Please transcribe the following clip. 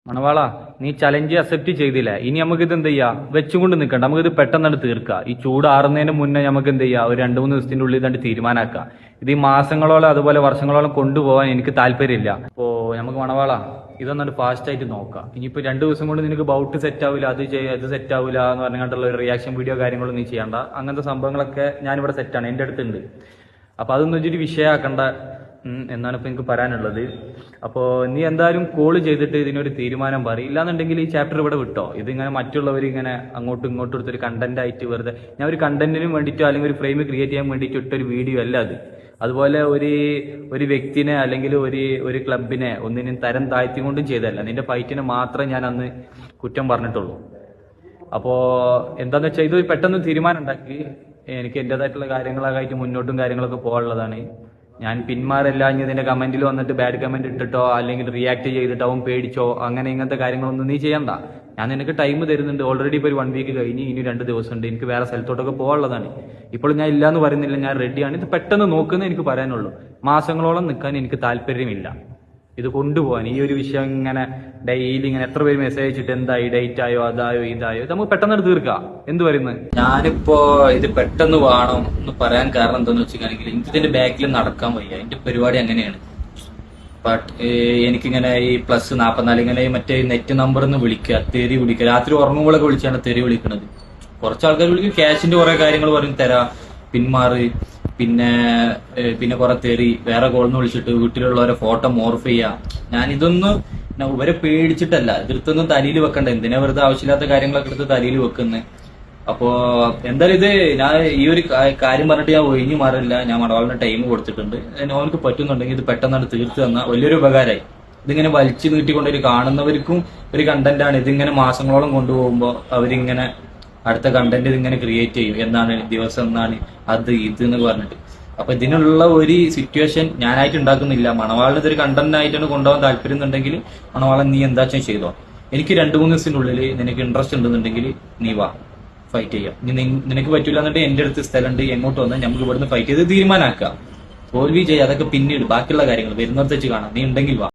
മണവാള, നീ challenge accept ചെയ്തില്ല. ഇനി നമുക്ക് ഇത് എന്ത് ചെയ്യാ, വെച്ചുകൊണ്ട് നിൽക്കണ്ട, നമുക്കിത് പെട്ടെന്ന് തീർക്കാം. ഈ ചൂട് ആറുന്നതിന് മുന്നേ നമുക്ക് എന്ത് ചെയ്യാം, ഒരു 2-3 ദിവസത്തിന്റെ ഉള്ളിൽ തന്നെ തീരുമാനമാക്കാം. ഇത് ഈ മാസങ്ങളോളം അതുപോലെ വർഷങ്ങളോളം കൊണ്ടുപോകാൻ എനിക്ക് താല്പര്യമില്ല. അപ്പോ നമുക്ക് മണവാള ഇതൊന്നും ഫാസ്റ്റ് ആയിട്ട് നോക്കാം. ഇനിയിപ്പോ 2 ദിവസം കൊണ്ട് നിനക്ക് ബൗട്ട് സെറ്റ് ആവില്ല, അത് സെറ്റ് ആവില്ല എന്ന് പറഞ്ഞിട്ടുള്ള ഒരു റിയാക്ഷൻ വീഡിയോ കാര്യങ്ങളും നീ ചെയ്യണ്ട. അങ്ങനത്തെ സംഭവങ്ങളൊക്കെ ഞാനിവിടെ സെറ്റാണ്, എൻ്റെ അടുത്തുണ്ട്. അപ്പൊ അതൊന്നും വെച്ചിട്ട് വിഷയമാക്കണ്ട എന്നാണ് ഇപ്പൊ എനിക്ക് പറയാനുള്ളത്. അപ്പോൾ നീ എന്തായാലും കോള് ചെയ്തിട്ട് ഇതിനൊരു തീരുമാനം പറയും. ഇല്ലാന്നുണ്ടെങ്കിൽ ഈ ചാപ്റ്റർ ഇവിടെ വിട്ടോ. ഇതിങ്ങനെ മറ്റുള്ളവർ ഇങ്ങനെ അങ്ങോട്ടും ഇങ്ങോട്ടും എടുത്തൊരു കണ്ടന്റ് ആയിട്ട് വെറുതെ, ഞാൻ ഒരു കണ്ടന്റിനും വേണ്ടിയിട്ടോ അല്ലെങ്കിൽ ഒരു ഫ്രെയിം ക്രിയേറ്റ് ചെയ്യാൻ വേണ്ടിയിട്ട് ഇട്ടൊരു വീഡിയോ അല്ല അത്. അതുപോലെ ഒരു വ്യക്തിനെ അല്ലെങ്കിൽ ഒരു ക്ലബിനെ ഒന്നിനും തരം താഴ്ത്തിക്കൊണ്ടും ചെയ്തതല്ല. നിന്റെ ഫൈറ്റിനെ മാത്രമേ ഞാൻ അന്ന് കുറ്റം പറഞ്ഞിട്ടുള്ളൂ. അപ്പോ എന്താന്ന് വെച്ചാൽ ഇത് പെട്ടെന്ന് തീരുമാനം ഉണ്ടാക്കി. എനിക്ക് എൻ്റെതായിട്ടുള്ള കാര്യങ്ങളൊക്കെ ആയിട്ട് മുന്നോട്ടും കാര്യങ്ങളൊക്കെ പോകാനുള്ളതാണ്. ഞാൻ പിന്മാറല്ല. ഇനി ഇതിന്റെ കമന്റിൽ വന്നിട്ട് ബാഡ് കമന്റ് ഇട്ടിട്ടോ അല്ലെങ്കിൽ റിയാക്ട് ചെയ്തിട്ടോ അവൻ പേടിച്ചോ അങ്ങനെ ഇങ്ങനത്തെ കാര്യങ്ങളൊന്നും നീ ചെയ്യണ്ട. ഞാൻ നിനക്ക് ടൈം തരുന്നുണ്ട്. ഓൾറെഡി ഇപ്പോൾ ഒരു 1 വീക്ക് കഴിഞ്ഞ് ഇനി 2 ദിവസം ഉണ്ട്. എനിക്ക് വേറെ സ്ഥലത്തോട്ടൊക്കെ പോകാനുള്ളതാണ്. ഇപ്പോൾ ഞാൻ ഇല്ലാന്ന് പറയുന്നില്ല, ഞാൻ റെഡിയാണ്. ഇത് പെട്ടെന്ന് നോക്കുന്നേ എനിക്ക് പറയാനുള്ളൂ. മാസങ്ങളോളം നിൽക്കാൻ എനിക്ക് താല്പര്യമില്ല. ഇത് കൊണ്ടുപോകാൻ ഈ ഒരു വിഷയം ഇങ്ങനെ ഡെയിലി ഇങ്ങനെ എത്ര പേര് മെസ്സേജ് അയച്ചിട്ട് എന്തായി, ഡേറ്റ് ആയോ, അതായോ ഇതായോ, ഇത് നമുക്ക് പെട്ടെന്ന് തീർക്കാം. എന്ത് പറയുന്നത്? ഞാനിപ്പോ ഇത് പെട്ടെന്ന് വേണം എന്ന് പറയാൻ കാരണം എന്താന്ന് വെച്ചിട്ടുണ്ടെങ്കിൽ എനിക്ക് ഇതിന്റെ ബാക്കിൽ നടക്കാൻ വയ്യ. എന്റെ പരിപാടി അങ്ങനെയാണ്. ബട്ട് എനിക്കിങ്ങനെ ഈ +44 ഇങ്ങനെ മറ്റേ നെറ്റ് നമ്പറിന്ന് വിളിക്കുക, തെറി വിളിക്കുക. രാത്രി ഉറങ്ങുമ്പോഴൊക്കെ വിളിച്ചാണ് തെറി വിളിക്കുന്നത്. കുറച്ച് ആൾക്കാർ വിളിക്കും, ക്യാഷിന്റെ കുറെ കാര്യങ്ങൾ പറയും, തരാ, പിന്മാറ്, പിന്നെ കുറെ തെറി, വേറെ കോളിന്ന് വിളിച്ചിട്ട് വീട്ടിലുള്ളവരെ ഫോട്ടോ മോർഫ് ചെയ്യാ. ഞാൻ ഇതൊന്നും ഇവരെ പേടിച്ചിട്ടല്ല, ഇതെടുത്തൊന്നും തലയിൽ വെക്കണ്ട. എന്തിനാ വെറുതെ ആവശ്യമില്ലാത്ത കാര്യങ്ങളൊക്കെ എടുത്ത് തലയിൽ വെക്കുന്നത്? അപ്പോ എന്തായാലും ഇത് ഞാൻ ഈ ഒരു കാര്യം പറഞ്ഞിട്ട് ഞാൻ ഒഴിഞ്ഞു മാറില്ല. ഞാൻ മണവാളിന് ടൈം കൊടുത്തിട്ടുണ്ട്. അവർക്ക് പറ്റുന്നുണ്ടെങ്കിൽ ഇത് പെട്ടെന്ന് തീർത്ത് തന്ന വലിയൊരു ഉപകാരമായി. ഇതിങ്ങനെ വലിച്ചു നീട്ടിക്കൊണ്ടൊരു കാണുന്നവർക്കും ഒരു കണ്ടന്റ് ആണ്. ഇതിങ്ങനെ മാസങ്ങളോളം കൊണ്ടുപോകുമ്പോൾ അവരിങ്ങനെ അടുത്ത കണ്ടന്റ് ഇതിങ്ങനെ ക്രിയേറ്റ് ചെയ്യും. എന്താണ് ദിവസം, എന്നാണ് അത് ഇത് എന്ന് പറഞ്ഞിട്ട്. അപ്പൊ ഇതിനുള്ള ഒരു സിറ്റുവേഷൻ ഞാനായിട്ട് ഉണ്ടാക്കുന്നില്ല. മണവാളിന് ഇതൊരു കണ്ടന്റ് ആയിട്ടാണ് കൊണ്ടുപോകാൻ താല്പര്യം ഉണ്ടെങ്കിൽ മണവാളൻ നീ എന്താ ചെയ്തോ. എനിക്ക് 2-3 ദിവസത്തിനുള്ളിൽ നിനക്ക് ഇൻട്രസ്റ്റ് ഉണ്ടെന്നുണ്ടെങ്കിൽ നീ വാ, ഫൈറ്റ് ചെയ്യാം. നിനക്ക് പറ്റൂല എന്നുണ്ടെങ്കിൽ എന്റെ അടുത്ത് സ്ഥലമുണ്ട്, എങ്ങോട്ട് വന്നാൽ നമുക്ക് ഇവിടുന്ന് ഫൈറ്റ് ചെയ്ത് തീരുമാനമാക്കാം. തോൽവി ചെയ്യാം, അതൊക്കെ പിന്നീട് ബാക്കിയുള്ള കാര്യങ്ങൾ വരുന്നിടത്ത് വെച്ച് കാണാം. നീ ഉണ്ടെങ്കിൽ വാ.